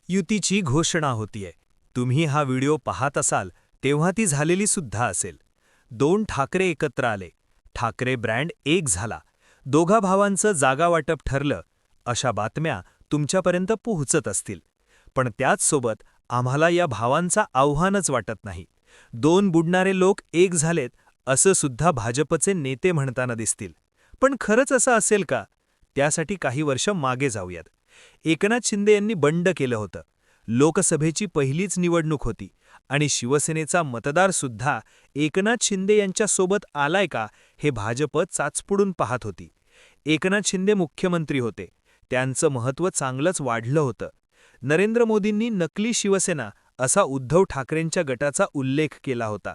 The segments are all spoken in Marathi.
युतीची घोषणा होतीये. तुम्ही हा व्हिडिओ पाहत असाल तेव्हा ती झालेली सुद्धा असेल. दोन ठाकरे एकत्र आले, ठाकरे ब्रँड एक झाला, दोघा भावांचं जागावाटप ठरलं, अशा बातम्या तुमच्यापर्यंत पोहोचत असतील. पण त्याचसोबत आम्हाला या भावांचा आव्हानच वाटत नाही. दोन बुडणारे लोक एक झालेत असं सुद्धा भाजपचे नेते म्हणताना दिसतील. पण खरंच असं असेल का? त्यासाठी काही वर्ष मागे जाऊयात. एकनाथ शिंदे यांनी बंड केलं होतं. लोकसभेची पहिलीच निवडणूक होती आणि शिवसेनेचा मतदारसुद्धा एकनाथ शिंदे यांच्यासोबत आलाय का हे भाजप चाचपडून पाहत होती. एकनाथ शिंदे मुख्यमंत्री होते. त्यांचं महत्त्व चांगलंच वाढलं होतं. नरेंद्र मोदींनी नकली शिवसेना असा उद्धव ठाकरेंच्या गटाचा उल्लेख केला होता.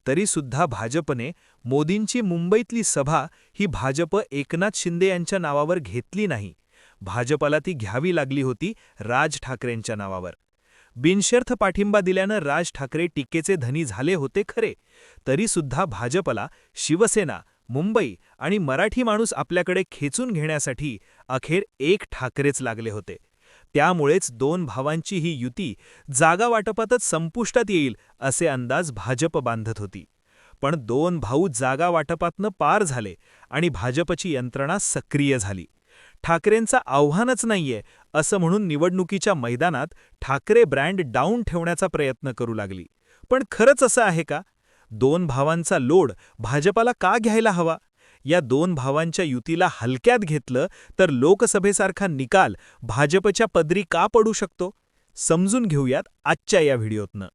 तरीसुद्धा भाजपने मोदींची मुंबईतली सभा ही भाजप एकनाथ शिंदे यांच्या नावावर घेतली नाही. भाजपला ती घ्यावी लागली होती राज ठाकरेंच्या नावावर. बिनशर्त पाठिंबा दिल्यानं राज ठाकरे टीकेचे धनी झाले होते खरे, तरीसुद्धा भाजपला शिवसेना, मुंबई आणि मराठी माणूस आपल्याकडे खेचून घेण्यासाठी अखेर एक ठाकरेच लागले होते. त्यामुळेच दोन भावांची ही युती जागा वाटपातच संपुष्टात येईल असे अंदाज भाजप बांधत होती. पण दोन भाऊ जागा वाटपातनं पार झाले आणि भाजपची यंत्रणा सक्रिय झाली. ठाकरेंचं आव्हानच नाहीये असं म्हणून निवडणुकीच्या मैदानात ठाकरे ब्रँड डाऊन ठेवण्याचा प्रयत्न करू लागली. पण खरंच असं आहे का? दोन भावांचा लोड भाजपाला का घ्यायला हवा? या दोन भावांच्या युतीला हलक्यात घेतलं तर लोकसभेसारखा निकाल भाजपच्या पदरी का पडू शकतो? समजून घेऊयात आजच्या या व्हिडिओतनं.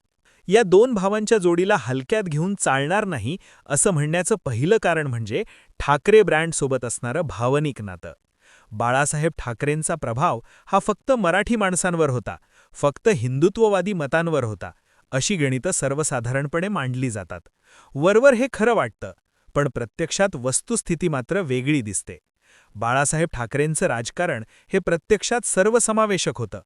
या दोन भावांच्या जोडीला हलक्यात घेऊन चालणार नाही असं म्हणण्याचं पहिलं कारण म्हणजे ठाकरे ब्रँडसोबत असणारं भावनिक नातं. बाळासाहेब ठाकरेंचा प्रभाव हा फक्त मराठी माणसांवर होता, फक्त हिंदुत्ववादी मतांवर होता, अशी गणितं सर्वसाधारणपणे मांडली जातात. वरवर हे खरं वाटतं, पण प्रत्यक्षात वस्तुस्थिती मात्र वेगळी दिसते. बाळासाहेब ठाकरेंचं राजकारण हे प्रत्यक्षात सर्वसमावेशक होतं.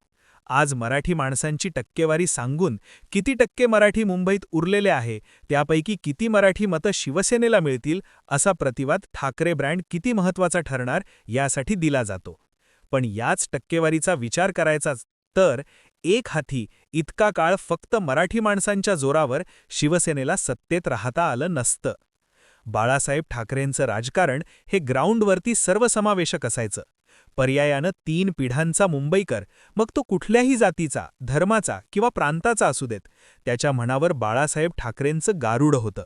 आज मराठी माणसांची टक्केवारी सांगून किती टक्के मराठी मुंबईत उरलेले आहे, त्यापैकी किती मराठी मतं शिवसेनेला मिळतील असा प्रतिवाद ठाकरे ब्रँड किती महत्त्वाचा ठरणार यासाठी दिला जातो. पण याच टक्केवारीचा विचार करायचा तर एक हाती इतका काळ फक्त मराठी माणसांच्या जोरावर शिवसेनेला सत्तेत राहता आलं नसतं. बाळासाहेब ठाकरेंचं राजकारण हे ग्राउंडवरती सर्वसमावेशक असायचं. पर्यायानं 3 पिढ्यांचा मुंबईकर, मग तो कुठल्याही जातीचा, धर्माचा किंवा प्रांताचा असू देत, त्याच्या मनावर बाळासाहेब ठाकरेंचं गारुड होतं.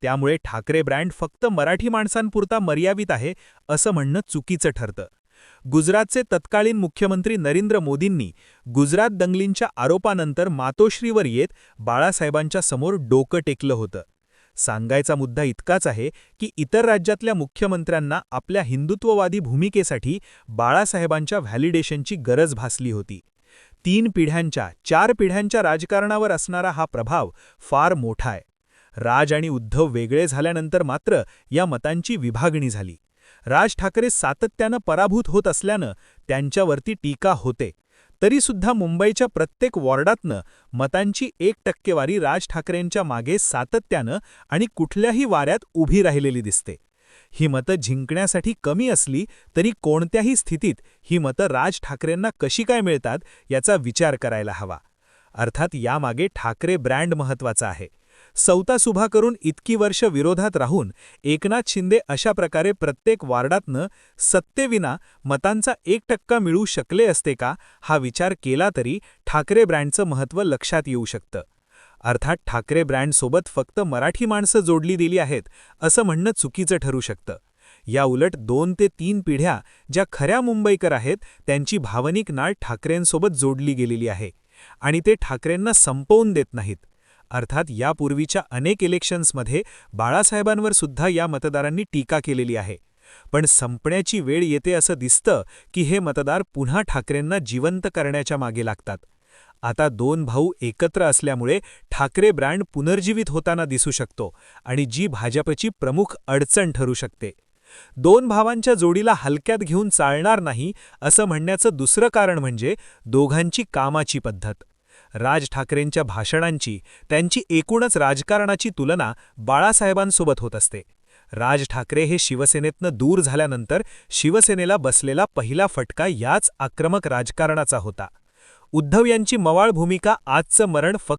त्यामुळे ठाकरे ब्रँड फक्त मराठी माणसांपुरता मर्यादित आहे असं म्हणणं चुकीचं ठरतं. गुजरातचे तत्कालीन मुख्यमंत्री नरेंद्र मोदींनी गुजरात दंगलींच्या आरोपानंतर मातोश्रीवर येत बाळासाहेबांच्या समोर डोकं टेकलं होतं. सांगायचा मुद्दा इतकाच आहे की इतर राज्यातल्या मुख्यमंत्र्यांना आपल्या हिंदुत्ववादी भूमिकेसाठी बाळासाहेबांच्या व्हॅलिडेशनची गरज भासली होती. 3 पिढ्यांच्या, 4 पिढ्यांच्या राजकारणावर असणारा हा प्रभाव फार मोठा आहे. राज आणि उद्धव वेगळे झाल्यानंतर मात्र या मतांची विभागणी झाली. राज ठाकरे सातत्यानं पराभूत होत असल्यानं त्यांच्यावरती टीका होते. तरीसुद्धा मुंबईच्या प्रत्येक वॉर्डातनं मतांची 1% राज ठाकरेंच्या मागे सातत्यानं आणि कुठल्याही वाऱ्यात उभी राहिलेली दिसते. ही मतं जिंकण्यासाठी कमी असली तरी कोणत्याही स्थितीत ही मतं राज ठाकरेंना कशी काय मिळतात याचा विचार करायला हवा. अर्थात यामागे ठाकरे ब्रँड महत्त्वाचा आहे. सौतासुभा करून इतकी वर्ष विरोधात राहून एकनाथ शिंदे अशा प्रकारे प्रत्येक वॉर्डातनं सत्तेविना मतांचा 1% मिळू शकले असते का हा विचार केला तरी ठाकरे ब्रँडचं महत्त्व लक्षात येऊ शकतं. अर्थात ठाकरे ब्रँडसोबत फक्त मराठी माणसं जोडली गेली आहेत असं म्हणणं चुकीचं ठरू शकतं. या उलट 2 ते 3 पिढ्या ज्या खऱ्या मुंबईकर आहेत त्यांची भावनिक नाळ ठाकरेंसोबत जोडली गेलेली आहे आणि ते ठाकरेंना संपवून देत नाहीत. अर्थात यापूर्वीच्या अनेक इलेक्शन्समध्ये बाळासाहेबांवर सुद्धा या मतदारांनी टीका केलेली आहे. पण संपण्याची वेळ येते असं दिसतं की हे मतदार पुन्हा ठाकरेंना जिवंत करण्याच्या मागे लागतात. आता 2 भाऊ एकत्र असल्यामुळे ठाकरे ब्रँड पुनर्जीवित होताना दिसू शकतो आणि जी भाजपची प्रमुख अडचण ठरू शकते. 2 भावांच्या जोडीला हलक्यात घेऊन चालणार नाही असं म्हणण्याचं दुसरं कारण म्हणजे दोघांची कामाची पद्धत. राज ठाकरेंच्या भाषणांची, त्यांची एकूणच राजकारणाची तुलना बाळासाहेबांसोबत होत असते. राज ठाकरे हे शिवसेनेतनं दूर झाल्यानंतर शिवसेनेला बसलेला पहिला फटका याच आक्रमक राजकारणाचा होता. उद्धव यांची मवाळ भूमिका आजचं मरण फक्त